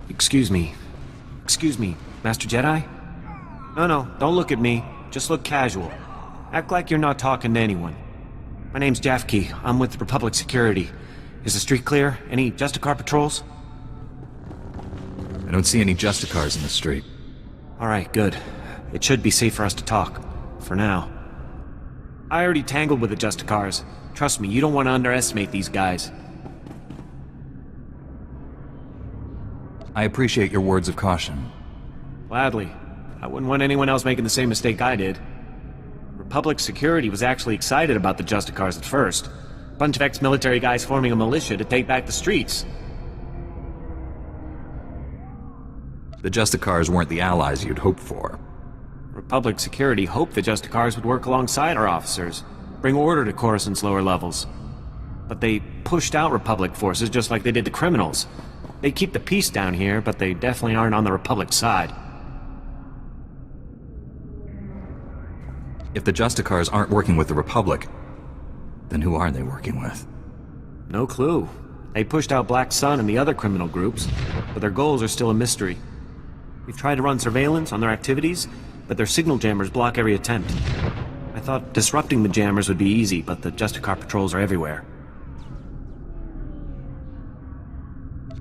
Excuse me. Excuse me, Master Jedi? No, don't look at me. Just look casual. Act like you're not talking to anyone. My name's Jafke. I'm with Republic Security. Is the street clear? Any Justicar patrols? I don't see any Justicars in the street. Alright, good. It should be safe for us to talk. For now. I already tangled with the Justicars. Trust me, you don't want to underestimate these guys. I appreciate your words of caution. Gladly. I wouldn't want anyone else making the same mistake I did. Republic Security was actually excited about the Justicars at first. Bunch of ex-military guys forming a militia to take back the streets. The Justicars weren't the allies you'd hoped for. Republic Security hoped the Justicars would work alongside our officers, bring order to Coruscant's lower levels. But they pushed out Republic forces just like they did the criminals. They keep the peace down here, but they definitely aren't on the Republic side. If the Justicars aren't working with the Republic, then who are they working with? No clue. They pushed out Black Sun and the other criminal groups, but their goals are still a mystery. We've tried to run surveillance on their activities, but their signal jammers block every attempt. I thought disrupting the jammers would be easy, but the Justicar patrols are everywhere.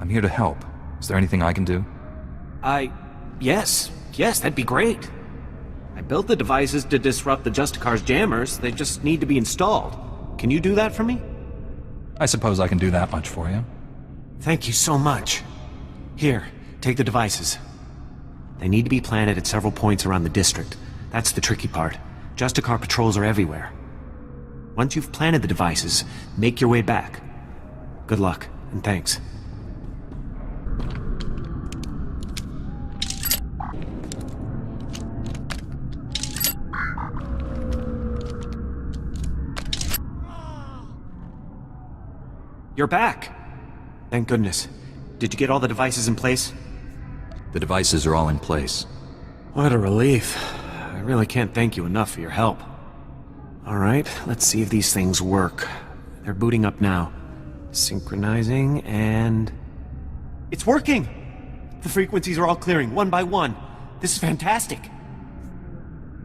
I'm here to help. Is there anything I can do? Yes, that'd be great. I built the devices to disrupt the Justicar's jammers. They just need to be installed. Can you do that for me? I suppose I can do that much for you. Thank you so much. Here, take the devices. They need to be planted at several points around the district. That's the tricky part. Justicar patrols are everywhere. Once you've planted the devices, make your way back. Good luck, and thanks. You're back! Thank goodness. Did you get all the devices in place? The devices are all in place. What a relief. I really can't thank you enough for your help. Alright, let's see if these things work. They're booting up now. Synchronizing, and... It's working! The frequencies are all clearing, one by one. This is fantastic.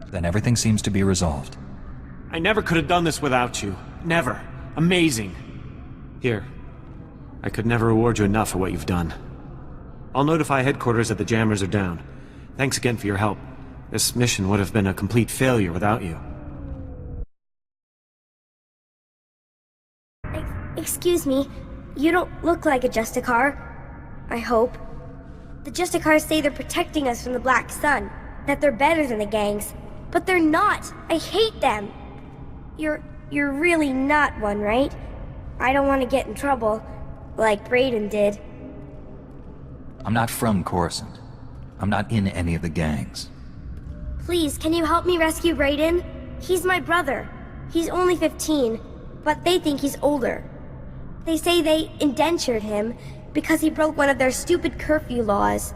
Then everything seems to be resolved. I never could have done this without you. Never. Amazing. Here. I could never reward you enough for what you've done. I'll notify headquarters that the jammers are down. Thanks again for your help. This mission would have been a complete failure without you. Excuse me, you don't look like a Justicar. I hope. The Justicars say they're protecting us from the Black Sun, that they're better than the gangs, but they're not. I hate them. You're really not one, right? I don't want to get in trouble, like Brayden did. I'm not from Coruscant. I'm not in any of the gangs. Please, can you help me rescue Brayden? He's my brother. He's only 15, but they think he's older. They say they indentured him because he broke one of their stupid curfew laws.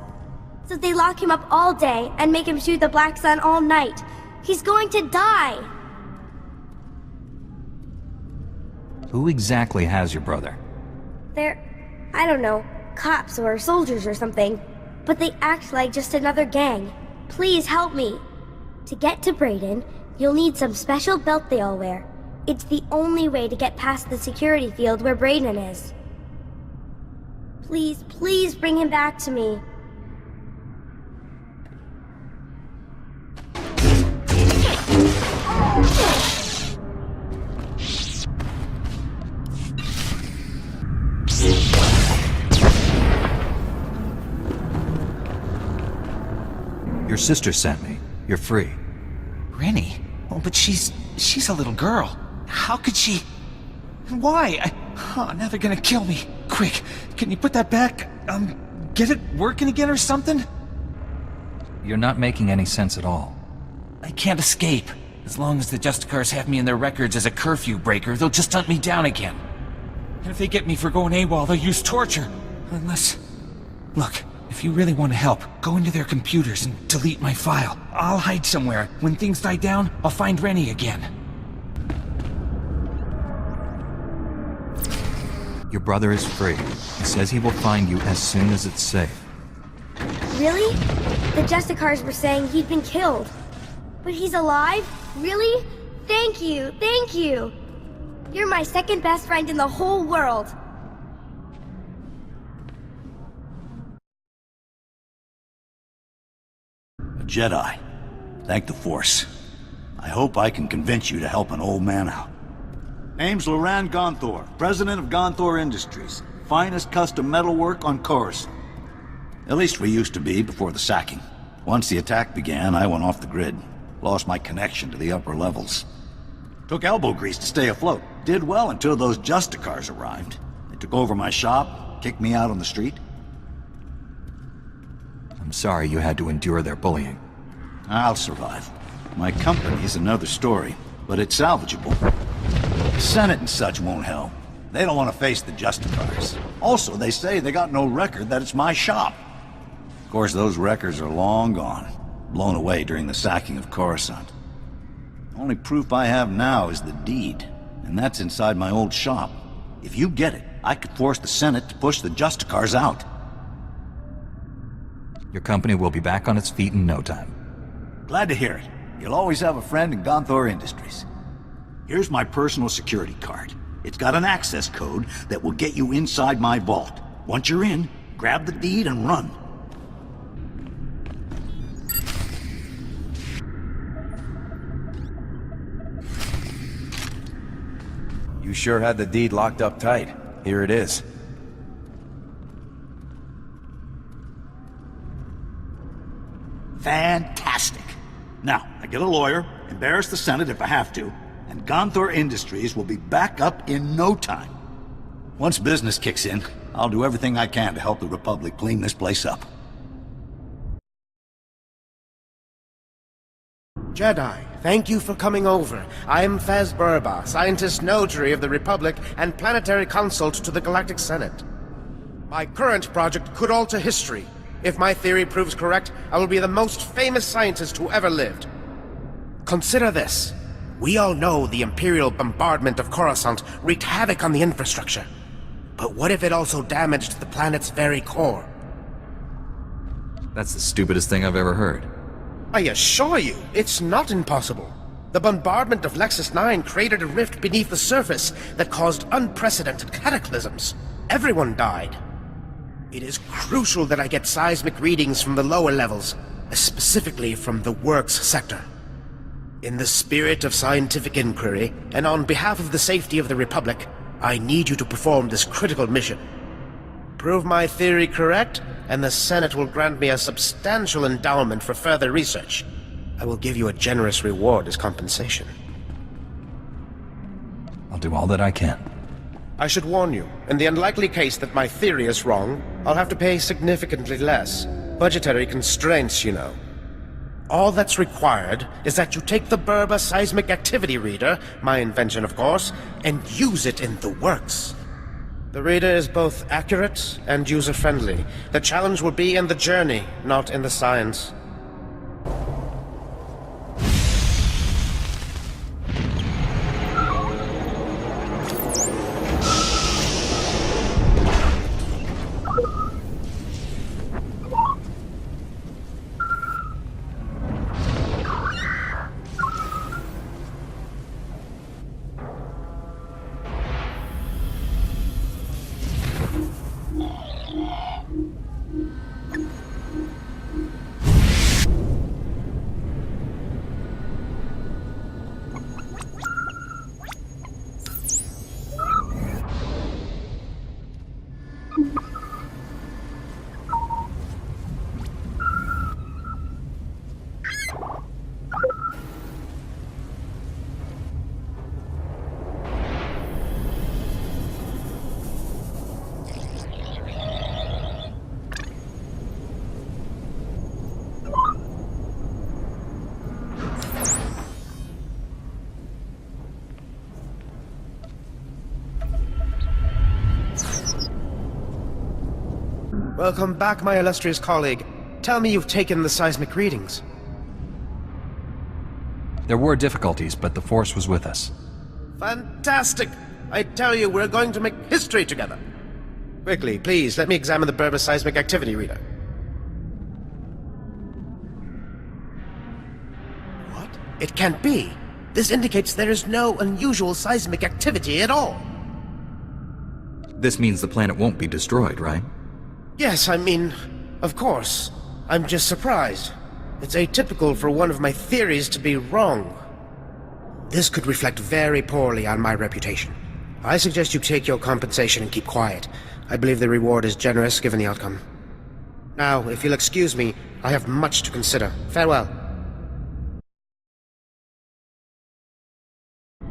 So they lock him up all day and make him shoot the Black Sun all night. He's going to die! Who exactly has your brother? They're, I don't know, cops or soldiers or something. But they act like just another gang. Please help me. To get to Brayden, you'll need some special belt they all wear. It's the only way to get past the security field where Brayden is. Please bring him back to me. Your sister sent me. You're free. Rennie? Oh, but she's a little girl. How could she... Why? Now they're gonna kill me. Quick, can you put that back? Get it working again or something? You're not making any sense at all. I can't escape. As long as the Justicars have me in their records as a curfew breaker, they'll just hunt me down again. And if they get me for going AWOL, they'll use torture. Unless... Look, if you really want to help, go into their computers and delete my file. I'll hide somewhere. When things die down, I'll find Rennie again. Your brother is free. He says he will find you as soon as it's safe. Really? The Justicars were saying he'd been killed. But he's alive? Really? Thank you, thank you! You're my second best friend in the whole world. A Jedi. Thank the Force. I hope I can convince you to help an old man out. Name's Loran Gonthor, president of Gonthor Industries. Finest custom metalwork on Coruscant. At least we used to be before the sacking. Once the attack began, I went off the grid. Lost my connection to the upper levels. Took elbow grease to stay afloat. Did well until those Justicars arrived. They took over my shop, kicked me out on the street. I'm sorry you had to endure their bullying. I'll survive. My company's another story, but it's salvageable. The Senate and such won't help. They don't want to face the Justicars. Also, they say they got no record that it's my shop. Of course, those records are long gone. Blown away during the sacking of Coruscant. The only proof I have now is the deed, and that's inside my old shop. If you get it, I could force the Senate to push the Justicars out. Your company will be back on its feet in no time. Glad to hear it. You'll always have a friend in Gonthor Industries. Here's my personal security card. It's got an access code that will get you inside my vault. Once you're in, grab the deed and run. You sure had the deed locked up tight. Here it is. Fantastic. Now, I get a lawyer, embarrass the Senate if I have to, and Gonthor Industries will be back up in no time. Once business kicks in, I'll do everything I can to help the Republic clean this place up. Jedi, thank you for coming over. I am Faz Burba, scientist notary of the Republic and planetary consult to the Galactic Senate. My current project could alter history. If my theory proves correct, I will be the most famous scientist who ever lived. Consider this. We all know the Imperial bombardment of Coruscant wreaked havoc on the infrastructure. But what if it also damaged the planet's very core? That's the stupidest thing I've ever heard. I assure you, it's not impossible. The bombardment of Lexus 9 created a rift beneath the surface that caused unprecedented cataclysms. Everyone died. It is crucial that I get seismic readings from the lower levels, specifically from the Works sector. In the spirit of scientific inquiry, and on behalf of the safety of the Republic, I need you to perform this critical mission. Prove my theory correct, and the Senate will grant me a substantial endowment for further research. I will give you a generous reward as compensation. I'll do all that I can. I should warn you, in the unlikely case that my theory is wrong, I'll have to pay significantly less. Budgetary constraints, you know. All that's required is that you take the Burba Seismic Activity Reader, my invention of course, and use it in the Works. The reader is both accurate and user-friendly. The challenge will be in the journey, not in the science. Welcome back, my illustrious colleague. Tell me you've taken the seismic readings. There were difficulties, but the Force was with us. Fantastic! I tell you, we're going to make history together. Quickly, please, let me examine the Berber seismic activity reader. What? It can't be. This indicates there is no unusual seismic activity at all. This means the planet won't be destroyed, right? Yes, I mean, of course. I'm just surprised. It's atypical for one of my theories to be wrong. This could reflect very poorly on my reputation. I suggest you take your compensation and keep quiet. I believe the reward is generous given the outcome. Now, if you'll excuse me, I have much to consider. Farewell.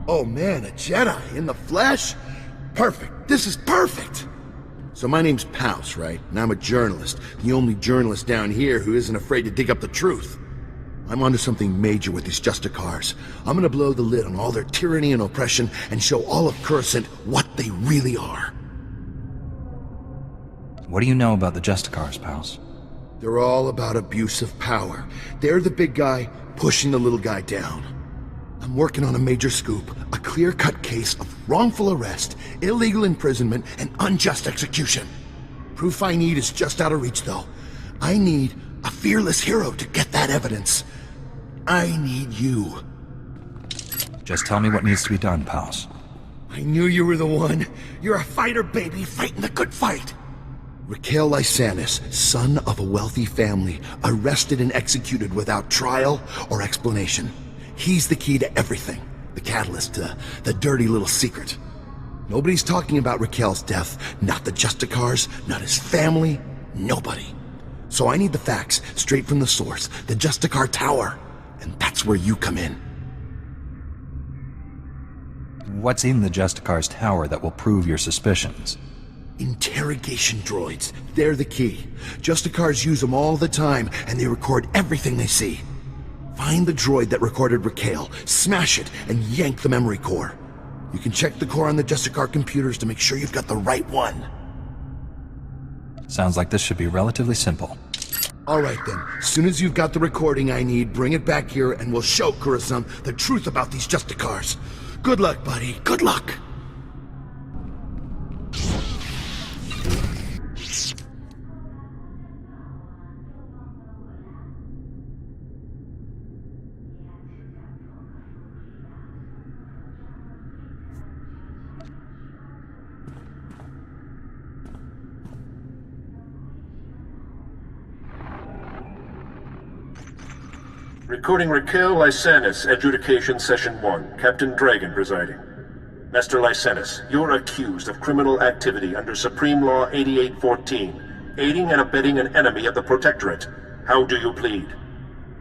Oh man, a Jedi in the flesh? Perfect. This is perfect. So my name's Pouse, right? And I'm a journalist. The only journalist down here who isn't afraid to dig up the truth. I'm onto something major with these Justicars. I'm gonna blow the lid on all their tyranny and oppression and show all of Coruscant what they really are. What do you know about the Justicars, Pals? They're all about abuse of power. They're the big guy pushing the little guy down. I'm working on a major scoop, a clear-cut case of wrongful arrest, illegal imprisonment, and unjust execution. Proof I need is just out of reach, though. I need a fearless hero to get that evidence. I need you. Just tell me what needs to be done, Pals. I knew you were the one. You're a fighter, baby, fighting the good fight. Raquel Lysanis, son of a wealthy family, arrested and executed without trial or explanation. He's the key to everything. The catalyst to the dirty little secret. Nobody's talking about Raquel's death. Not the Justicars, not his family, nobody. So I need the facts, straight from the source, the Justicar Tower. And that's where you come in. What's in the Justicar's tower that will prove your suspicions? Interrogation droids. They're the key. Justicars use them all the time, and they record everything they see. Find the droid that recorded Raquel, smash it, and yank the memory core. You can check the core on the Justicar computers to make sure you've got the right one. Sounds like this should be relatively simple. Alright then, as soon as you've got the recording I need, bring it back here and we'll show Coruscant the truth about these Justicars. Good luck, buddy. Good luck! Recording Raquel Lysanis, Adjudication Session 1, Captain Dragon presiding. Master Lysanis, you're accused of criminal activity under Supreme Law 8814, aiding and abetting an enemy of the Protectorate. How do you plead?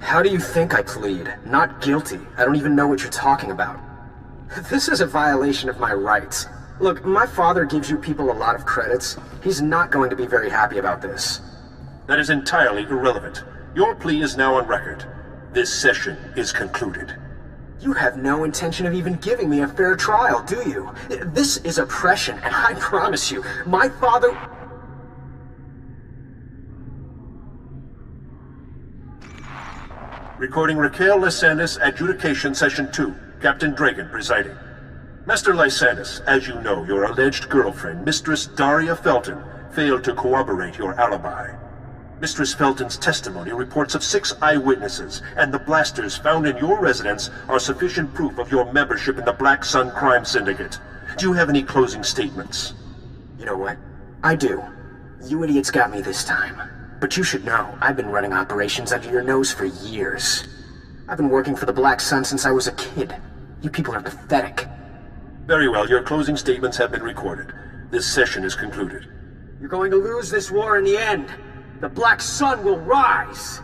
How do you think I plead? Not guilty. I don't even know what you're talking about. This is a violation of my rights. Look, my father gives you people a lot of credits. He's not going to be very happy about this. That is entirely irrelevant. Your plea is now on record. This session is concluded. You have no intention of even giving me a fair trial, do you? This is oppression, and I promise you, my father... Recording Raquel Lysanis, Adjudication Session 2, Captain Dragon presiding. Master Lysanis, as you know, your alleged girlfriend, Mistress Daria Felton, failed to corroborate your alibi. Mistress Felton's testimony reports of 6 eyewitnesses, and the blasters found in your residence are sufficient proof of your membership in the Black Sun Crime Syndicate. Do you have any closing statements? You know what? I do. You idiots got me this time. But you should know, I've been running operations under your nose for years. I've been working for the Black Sun since I was a kid. You people are pathetic. Very well, your closing statements have been recorded. This session is concluded. You're going to lose this war in the end. The Black Sun will rise!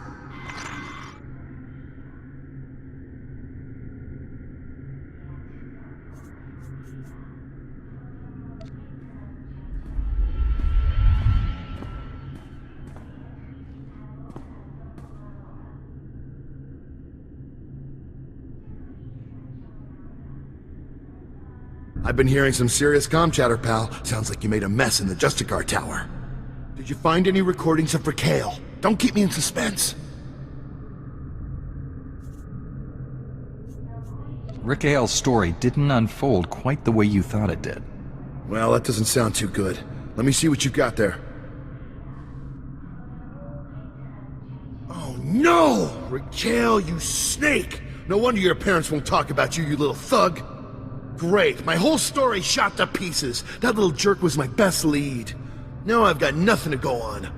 I've been hearing some serious comm chatter, pal. Sounds like you made a mess in the Justicar Tower. Did you find any recordings of Raquel? Don't keep me in suspense. Raquel's story didn't unfold quite the way you thought it did. Well, that doesn't sound too good. Let me see what you've got there. Oh no! Raquel, you snake! No wonder your parents won't talk about you, you little thug. Great, my whole story shot to pieces. That little jerk was my best lead. Now I've got nothing to go on.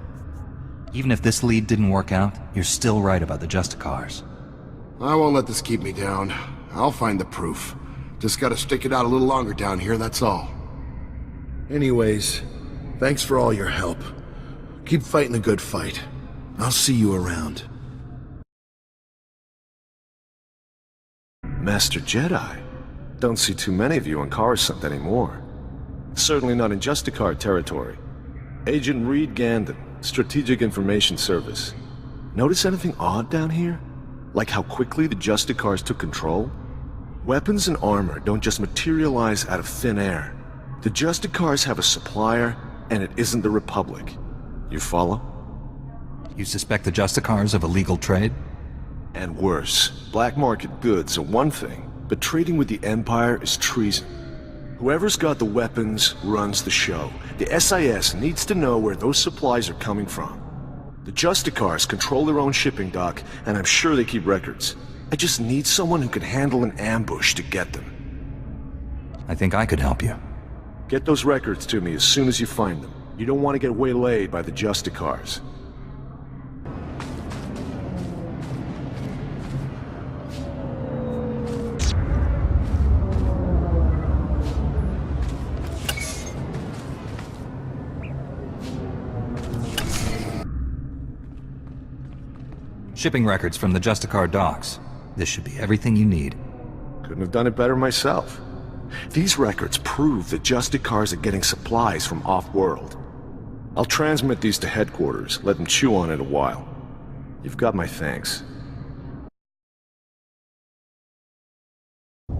Even if this lead didn't work out, you're still right about the Justicars. I won't let this keep me down. I'll find the proof. Just gotta stick it out a little longer down here, that's all. Anyways, thanks for all your help. Keep fighting the good fight. I'll see you around. Master Jedi? Don't see too many of you on Coruscant anymore. Certainly not in Justicar territory. Agent Reed Gandon, Strategic Information Service. Notice anything odd down here? Like how quickly the Justicars took control? Weapons and armor don't just materialize out of thin air. The Justicars have a supplier, and it isn't the Republic. You follow? You suspect the Justicars of illegal trade? And worse, black market goods are one thing, but trading with the Empire is treason. Whoever's got the weapons runs the show. The SIS needs to know where those supplies are coming from. The Justicars control their own shipping dock, and I'm sure they keep records. I just need someone who can handle an ambush to get them. I think I could help you. Get those records to me as soon as you find them. You don't want to get waylaid by the Justicars. Shipping records from the Justicar docks. This should be everything you need. Couldn't have done it better myself. These records prove the Justicars are getting supplies from off-world. I'll transmit these to headquarters, let them chew on it a while. You've got my thanks.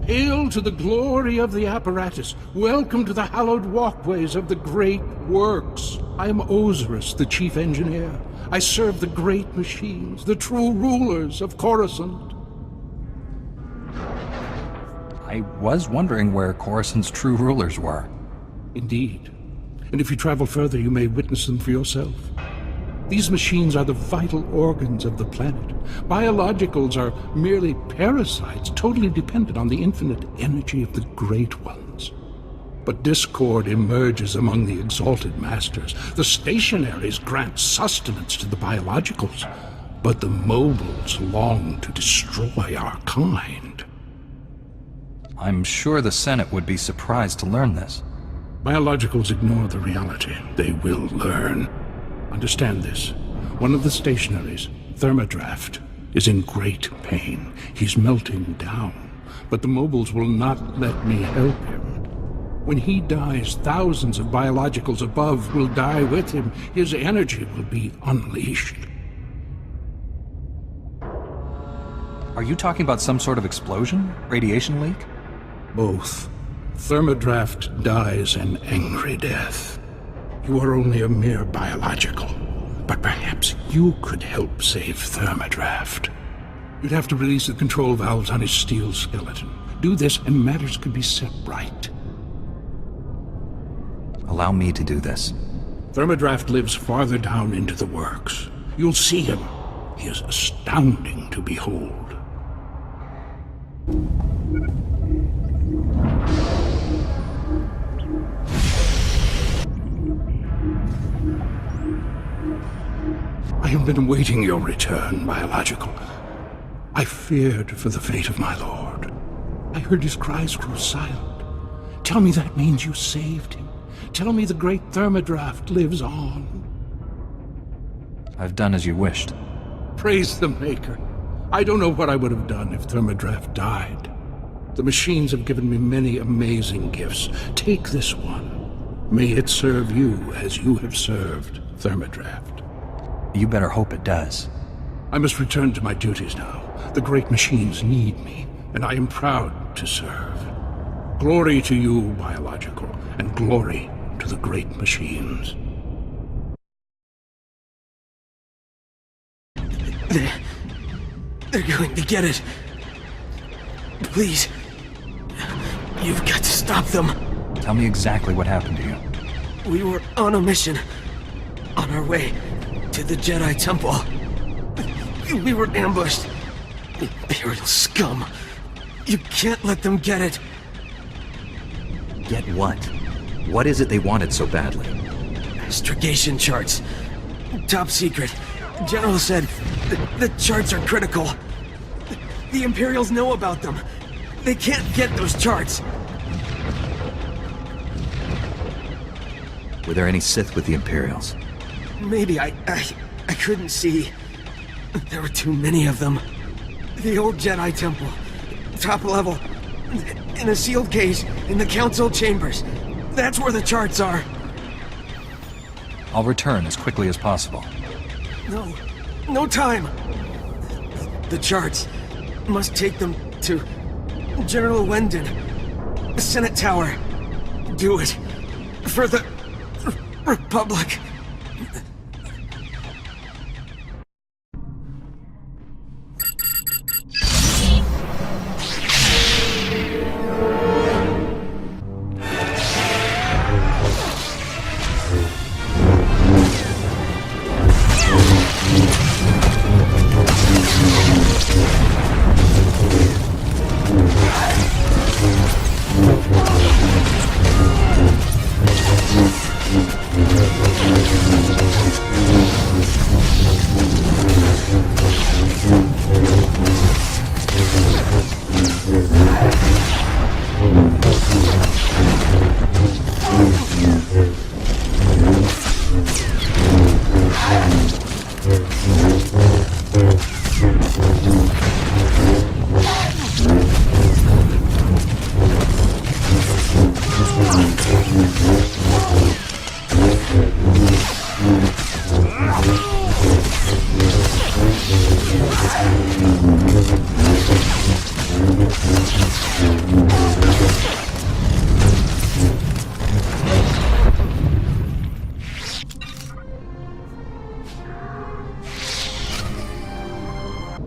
Hail to the glory of the apparatus! Welcome to the hallowed walkways of the great works! I am Osiris, the chief engineer. I serve the great machines, the true rulers of Coruscant. I was wondering where Coruscant's true rulers were. Indeed. And if you travel further, you may witness them for yourself. These machines are the vital organs of the planet. Biologicals are merely parasites, totally dependent on the infinite energy of the Great Ones. But discord emerges among the exalted masters. The stationaries grant sustenance to the biologicals, but the mobiles long to destroy our kind. I'm sure the Senate would be surprised to learn this. Biologicals ignore the reality. They will learn. Understand this. One of the stationaries, Thermodraft, is in great pain. He's melting down. But the mobiles will not let me help him. When he dies, thousands of biologicals above will die with him. His energy will be unleashed. Are you talking about some sort of explosion? Radiation leak? Both. Thermodraft dies an angry death. You are only a mere biological, but perhaps you could help save Thermodraft. You'd have to release the control valves on his steel skeleton. Do this and matters could be set right. Allow me to do this. Thermodraft lives farther down into the works. You'll see him. He is astounding to behold. I have been awaiting your return, biological. I feared for the fate of my lord. I heard his cries grow silent. Tell me that means you saved him. Tell me the great Thermodraft lives on. I've done as you wished. Praise the Maker. I don't know what I would have done if Thermodraft died. The machines have given me many amazing gifts. Take this one. May it serve you as you have served Thermodraft. You better hope it does. I must return to my duties now. The great machines need me, and I am proud to serve. Glory to you, biological, and glory to the great machines. They're going to get it. Please. You've got to stop them. Tell me exactly what happened to you. We were on a mission. On our way to the Jedi Temple. We were ambushed. Imperial scum. You can't let them get it. Get what? What is it they wanted so badly? Astrogation charts. Top secret. General said the charts are critical. The Imperials know about them. They can't get those charts. Were there any Sith with the Imperials? Maybe I couldn't see. There were too many of them. The old Jedi Temple. Top level. In a sealed case in the Council chambers. That's where the charts are. I'll return as quickly as possible. No time. The charts must take them to General Wendon. The Senate Tower. Do it. For the Republic.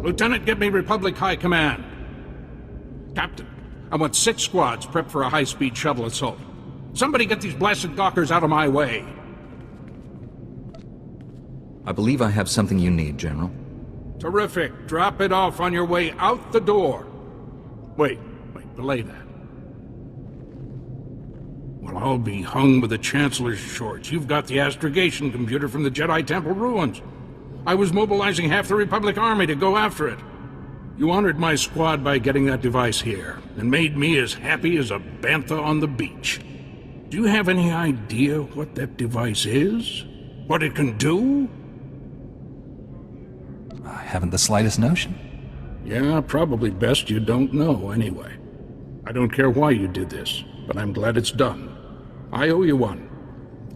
Lieutenant, get me Republic High Command. Captain, I want 6 squads prepped for a high-speed shuttle assault. Somebody get these blasted gawkers out of my way. I believe I have something you need, General. Terrific. Drop it off on your way out the door. Wait, belay that. Well, I'll be hung with the Chancellor's shorts. You've got the astrogation computer from the Jedi Temple ruins. I was mobilizing half the Republic Army to go after it. You honored my squad by getting that device here, and made me as happy as a bantha on the beach. Do you have any idea what that device is? What it can do? I haven't the slightest notion. Yeah, probably best you don't know anyway. I don't care why you did this, but I'm glad it's done. I owe you one.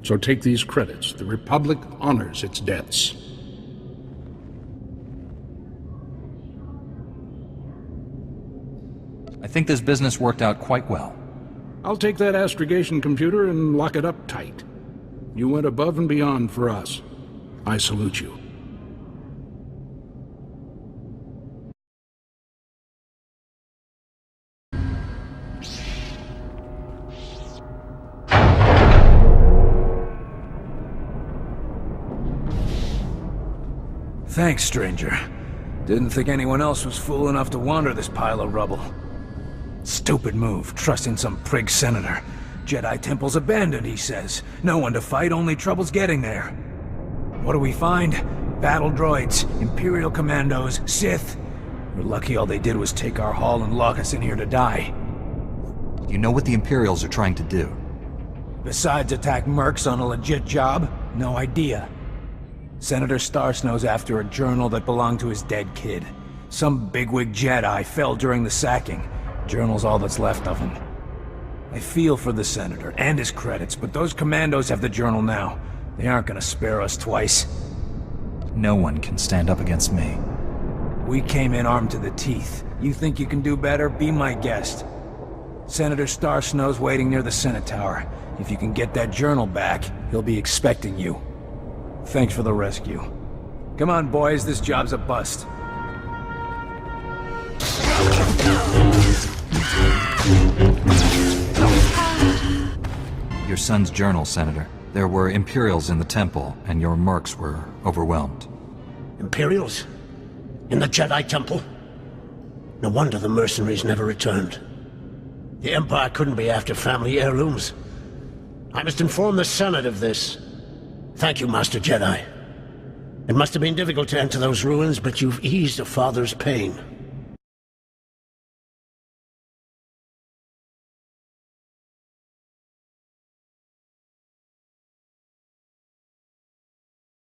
So take these credits. The Republic honors its debts. I think this business worked out quite well. I'll take that astrogation computer and lock it up tight. You went above and beyond for us. I salute you. Thanks, stranger. Didn't think anyone else was fool enough to wander this pile of rubble. Stupid move, trusting some prig senator. Jedi Temple's abandoned, he says. No one to fight, only trouble's getting there. What do we find? Battle droids, Imperial commandos, Sith. We're lucky all they did was take our haul and lock us in here to die. You know what the Imperials are trying to do? Besides attack mercs on a legit job? No idea. Senator Starsnow's after a journal that belonged to his dead kid. Some bigwig Jedi fell during the sacking. Journal's all that's left of him. I feel for the Senator and his credits, but those commandos have the journal now. They aren't gonna spare us twice. No one can stand up against me. We came in armed to the teeth. You think you can do better? Be my guest. Senator Starsnow's waiting near the Senate Tower. If you can get that journal back, he'll be expecting you. Thanks for the rescue. Come on, boys, this job's a bust. Your son's journal, Senator. There were Imperials in the temple, and your mercs were overwhelmed. Imperials? In the Jedi Temple? No wonder the mercenaries never returned. The Empire couldn't be after family heirlooms. I must inform the Senate of this. Thank you, Master Jedi. It must have been difficult to enter those ruins, but you've eased a father's pain.